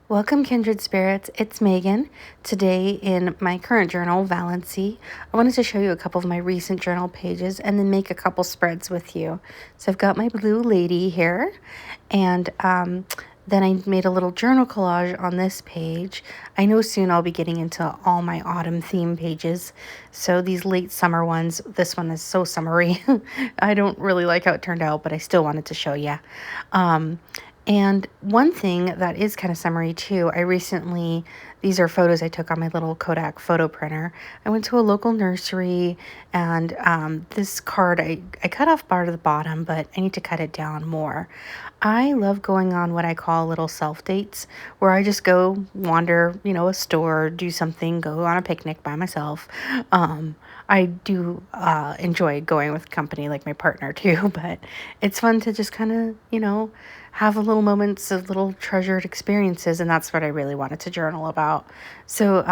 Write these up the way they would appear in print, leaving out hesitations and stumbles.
Welcome, kindred spirits. It's Megan. Today, in my current journal, Valency, I wanted to show you a couple of my recent journal pages and then make a couple spreads with you. So I've got my blue lady here, and then I made a little journal collage on this page. I know soon I'll be getting into all my autumn theme pages. So these late summer ones, this one is so summery. I don't really like how it turned out, but I still wanted to show you. And one thing that is kind of summary too, these are photos I took on my little Kodak photo printer. I went to a local nursery and this card, I cut off part of the bottom, but I need to cut it down more. I love going on what I call little self dates where I just go wander, a store, do something, go on a picnic by myself. I do enjoy going with company like my partner too, but it's fun to just kind of, have a little moments of little treasured experiences, and that's what I really wanted to journal about. So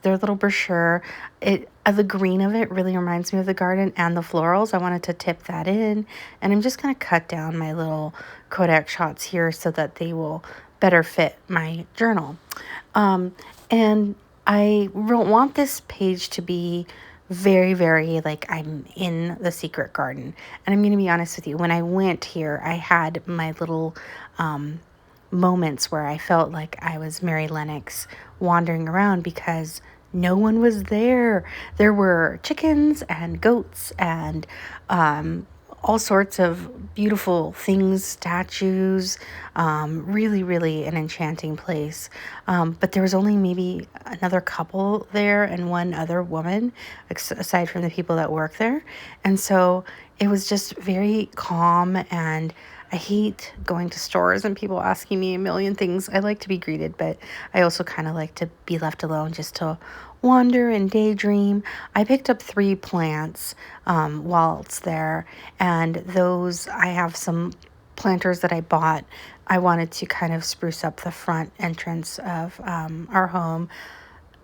their little brochure, the green of it really reminds me of the garden and the florals. I wanted to tip that in, and I'm just going to cut down my little Kodak shots here so that they will better fit my journal. And I want this page to be very, very like I'm in the secret garden. And I'm going to be honest with you, when I went here, I had my little moments where I felt like I was Mary Lennox wandering around because no one was there. There were chickens and goats and all sorts of beautiful things, statues, really, really an enchanting place. But there was only maybe another couple there and one other woman, aside from the people that work there. And so it was just very calm, and I hate going to stores and people asking me a million things. I like to be greeted, but I also kind of like to be left alone just to wander and daydream. I picked up 3 plants while it's there, and those, I have some planters that I bought. I wanted to kind of spruce up the front entrance of our home.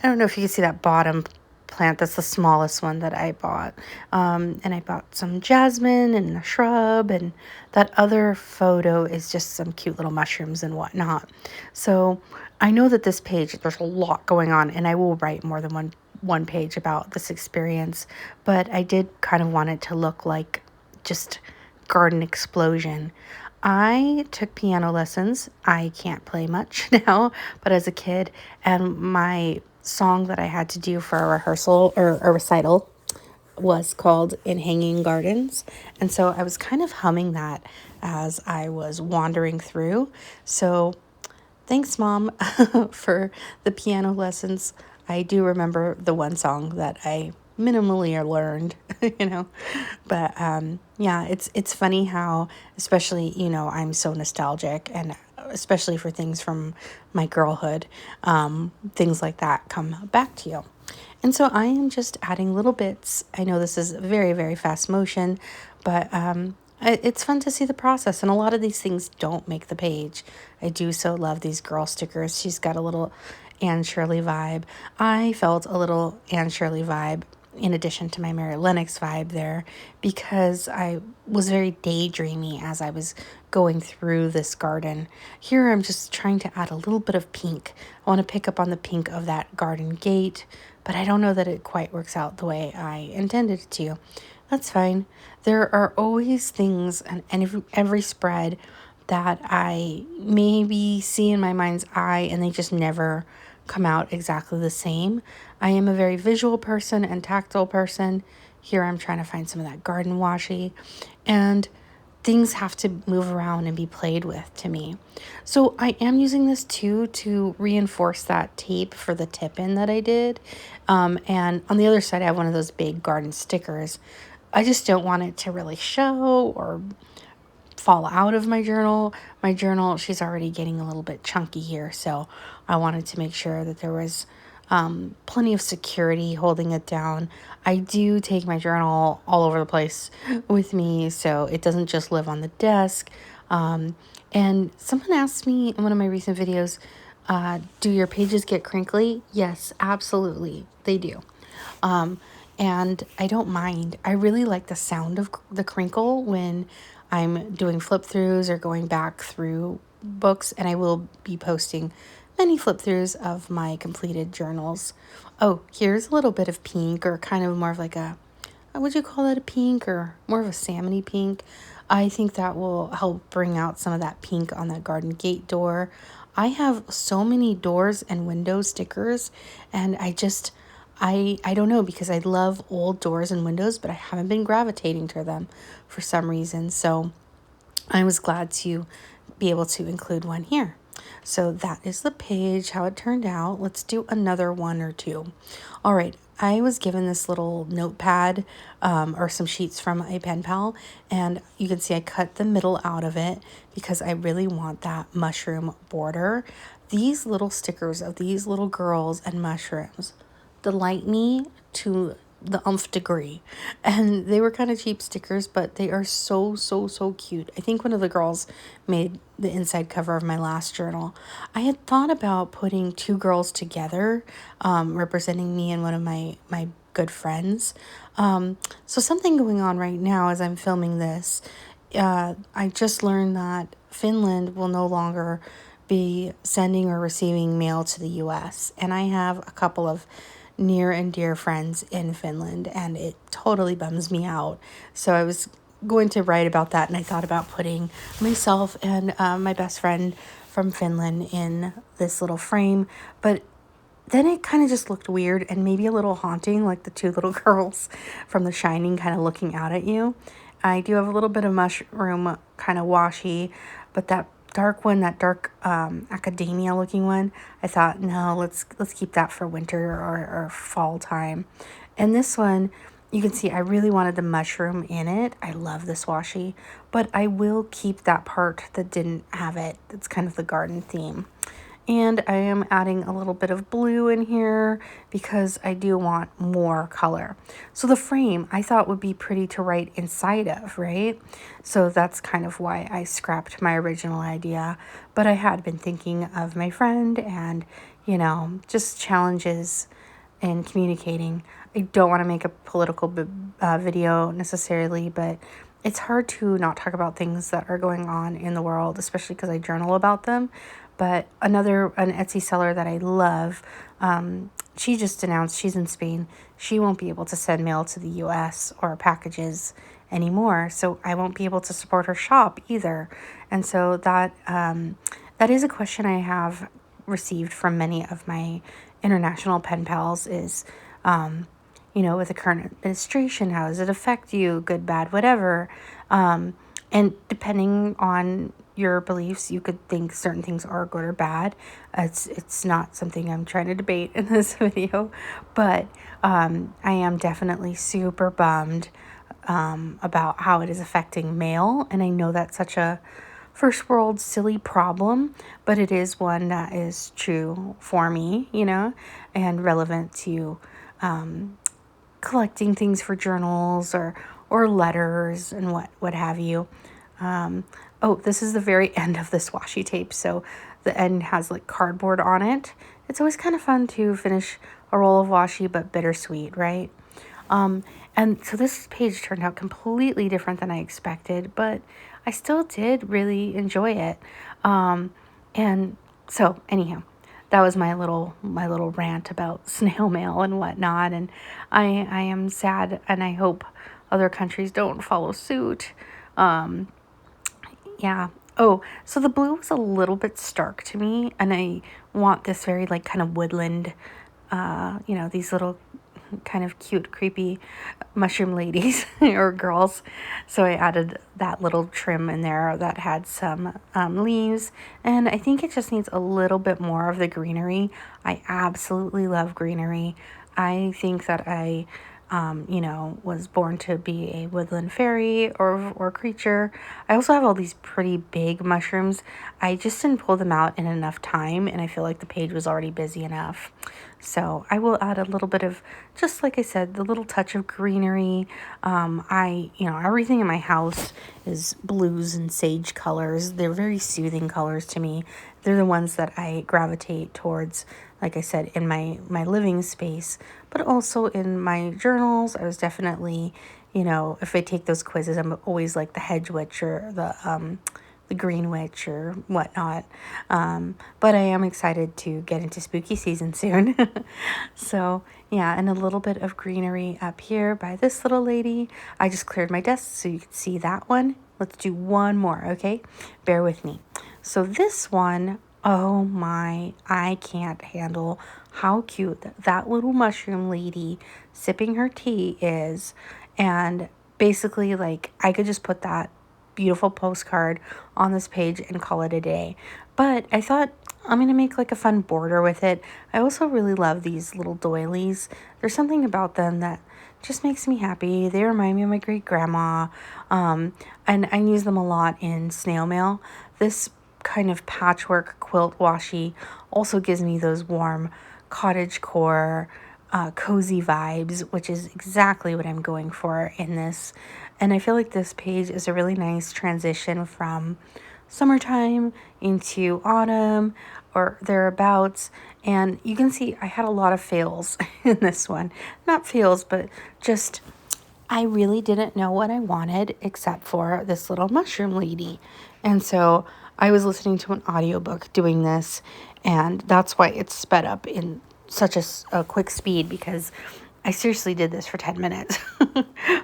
I don't know if you can see that bottom plant. That's the smallest one that I bought. And I bought some jasmine and a shrub, and that other photo is just some cute little mushrooms and whatnot. So I know that this page, there's a lot going on, and I will write more than one page about this experience, but I did kind of want it to look like just garden explosion. I took piano lessons. I can't play much now, but as a kid, and my song that I had to do for a rehearsal or a recital was called In Hanging Gardens. And so I was kind of humming that as I was wandering through. So thanks, Mom, for the piano lessons. I do remember the one song that I minimally learned, but it's funny how, especially, I'm so nostalgic, and especially for things from my girlhood, things like that come back to you. And so I am just adding little bits. I know this is very, very fast motion, but it's fun to see the process. And a lot of these things don't make the page. I do so love these girl stickers. She's got a little Anne Shirley vibe. I felt a little Anne Shirley vibe in addition to my Mary Lennox vibe there, because I was very daydreamy as I was going through this garden. Here I'm just trying to add a little bit of pink. I want to pick up on the pink of that garden gate, but I don't know that it quite works out the way I intended it to. That's fine. There are always things and every spread that I maybe see in my mind's eye, and they just never come out exactly the same. I am a very visual person and tactile person. Here I'm trying to find some of that garden washi, and things have to move around and be played with to me. So I am using this too to reinforce that tape for the tip-in that I did. And on the other side, I have one of those big garden stickers. I just don't want it to really show or fall out of my journal. My journal, she's already getting a little bit chunky here, so I wanted to make sure that there was plenty of security holding it down. I do take my journal all over the place with me, so it doesn't just live on the desk. And someone asked me in one of my recent videos, do your pages get crinkly? Yes, absolutely, they do. And I don't mind. I really like the sound of the crinkle when I'm doing flip throughs or going back through books, and I will be posting many flip throughs of my completed journals. Oh, here's a little bit of pink, or kind of more of like a, would you call that a pink, or more of a salmony pink? I think that will help bring out some of that pink on that garden gate door. I have so many doors and window stickers, and I don't know, because I love old doors and windows, but I haven't been gravitating to them for some reason. So I was glad to be able to include one here. So that is the page, how it turned out. Let's do another one or two. All right, I was given this little notepad or some sheets from a pen pal, and you can see I cut the middle out of it because I really want that mushroom border. These little stickers of these little girls and mushrooms delight me to the umph degree. And they were kind of cheap stickers, but they are so, so, so cute. I think one of the girls made the inside cover of my last journal. I had thought about putting two girls together, representing me and one of my good friends. So something going on right now as I'm filming this, I just learned that Finland will no longer be sending or receiving mail to the US. And I have a couple of near and dear friends in Finland, and it totally bums me out. So I was going to write about that, and I thought about putting myself and my best friend from Finland in this little frame, but then it kind of just looked weird and maybe a little haunting, like the two little girls from The Shining kind of looking out at you. I do have a little bit of mushroom kind of washi, but that dark one, that dark academia looking one, I thought, no, let's keep that for winter or fall time. And this one, you can see I really wanted the mushroom in it. I love this washi, but I will keep that part that didn't have it. That's kind of the garden theme. And I am adding a little bit of blue in here because I do want more color. So the frame I thought would be pretty to write inside of, right? So that's kind of why I scrapped my original idea. But I had been thinking of my friend and, just challenges in communicating. I don't want to make a political video necessarily, but it's hard to not talk about things that are going on in the world, especially because I journal about them. But an Etsy seller that I love, she just announced she's in Spain. She won't be able to send mail to the US or packages anymore. So I won't be able to support her shop either. And so that is a question I have received from many of my international pen pals is, with the current administration, how does it affect you? Good, bad, whatever. And depending on your beliefs, you could think certain things are good or bad. It's not something I'm trying to debate in this video, but I am definitely super bummed about how it is affecting mail. And I know that's such a first world silly problem, but it is one that is true for me, and relevant to collecting things for journals or letters and what have you. This is the very end of this washi tape. So the end has like cardboard on it. It's always kind of fun to finish a roll of washi, but bittersweet, right? And so this page turned out completely different than I expected, but I still did really enjoy it. And so anyhow, that was my little rant about snail mail and whatnot. And I am sad, and I hope other countries don't follow suit. Yeah. Oh, so the blue was a little bit stark to me, and I want this very like kind of woodland, these little kind of cute, creepy mushroom ladies or girls. So I added that little trim in there that had some leaves, and I think it just needs a little bit more of the greenery. I absolutely love greenery. I think that I was born to be a woodland fairy or creature. I also have all these pretty big mushrooms. I just didn't pull them out in enough time, and I feel like the page was already busy enough. So I will add a little bit of, just like I said, the little touch of greenery. Everything in my house is blues and sage colors. They're very soothing colors to me. They're the ones that I gravitate towards, like I said, in my living space, but also in my journals. I was definitely, if I take those quizzes, I'm always like the hedge witch or the the Green Witch or whatnot. But I am excited to get into spooky season soon. So yeah, and a little bit of greenery up here by this little lady. I just cleared my desk so you can see that one. Let's do one more, okay? Bear with me. So this one, oh my, I can't handle how cute that little mushroom lady sipping her tea is. And basically, like, I could just put that beautiful postcard on this page and call it a day. But I thought I'm going to make like a fun border with it. I also really love these little doilies. There's something about them that just makes me happy. They remind me of my great grandma. And I use them a lot in snail mail. This kind of patchwork quilt washi also gives me those warm cottagecore, cozy vibes, which is exactly what I'm going for in this. And I feel like this page is a really nice transition from summertime into autumn or thereabouts. And you can see I had a lot of fails in this one. Not fails, but just I really didn't know what I wanted except for this little mushroom lady. And so I was listening to an audiobook doing this, and that's why it's sped up in such a quick speed, because I seriously did this for 10 minutes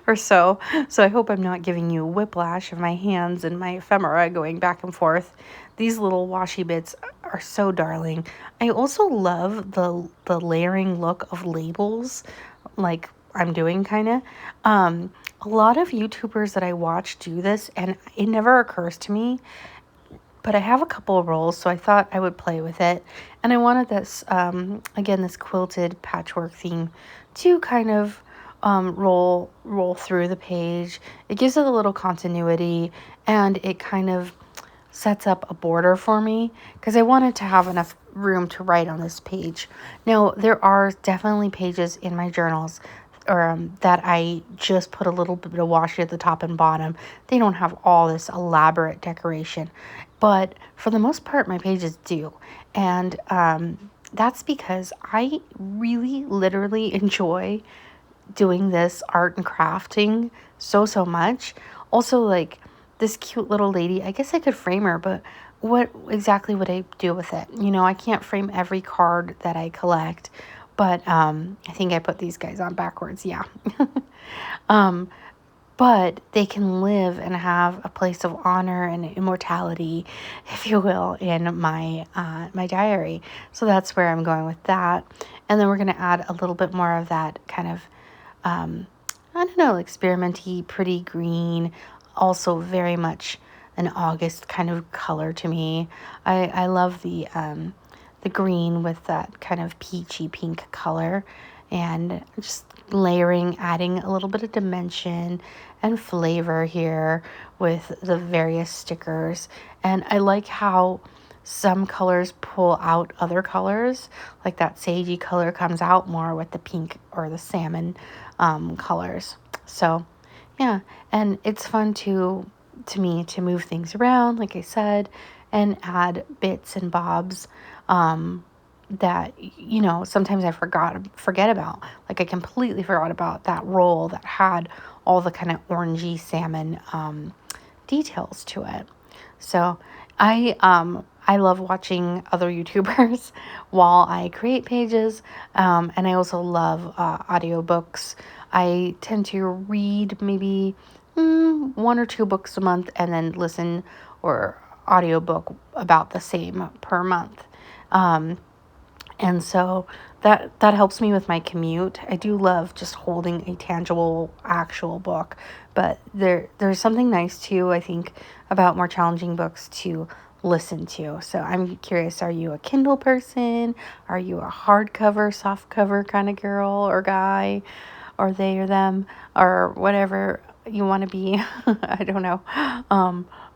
or so. So I hope I'm not giving you whiplash of my hands and my ephemera going back and forth. These little washi bits are so darling. I also love the layering look of labels, like I'm doing kind of. A lot of YouTubers that I watch do this, and it never occurs to me. But I have a couple of rolls, so I thought I would play with it. And I wanted this, again, this quilted patchwork theme to kind of roll through the page. It gives it a little continuity, and it kind of sets up a border for me because I wanted to have enough room to write on this page. Now, there are definitely pages in my journals that I just put a little bit of washi at the top and bottom. They don't have all this elaborate decoration, but for the most part, my pages do. And that's because I really literally enjoy doing this art and crafting so much. Also, like this cute little lady, I guess I could frame her, but what exactly would I do with it? You know, I can't frame every card that I collect, but I think I put these guys on backwards. Yeah. But they can live and have a place of honor and immortality, if you will, in my my diary. So that's where I'm going with that. And then we're going to add a little bit more of that kind of, I don't know, experimenty, pretty green, also very much an August kind of color to me. I love the green with that kind of peachy pink color, and just layering, adding a little bit of dimension and flavor here with the various stickers. And I like how some colors pull out other colors, like that sagey color comes out more with the pink or the salmon colors. So yeah, and it's fun to me to move things around, like I said, and add bits and bobs that, you know, sometimes I forget about. Like I completely forgot about that roll that had all the kind of orangey salmon details to it. So I love watching other YouTubers while I create pages, and I also love audiobooks. I tend to read maybe one or two books a month and then listen or audiobook about the same per month. And so that helps me with my commute. I do love just holding a tangible, actual book, but there's something nice too, I think, about more challenging books to listen to. So I'm curious, are you a Kindle person? Are you a hardcover, softcover kind of girl or guy, or they or them, or whatever you want to be? I don't know.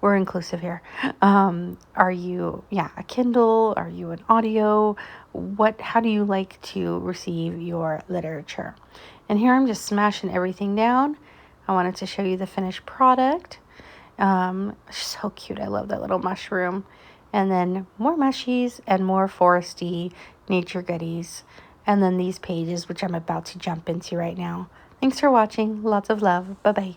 We're inclusive here. Are you, a Kindle? Are you an audio? How do you like to receive your literature? And here I'm just smashing everything down. I wanted to show you the finished product. So cute. I love that little mushroom. And then more mushies and more foresty nature goodies. And then these pages, which I'm about to jump into right now. Thanks for watching. Lots of love. Bye-bye.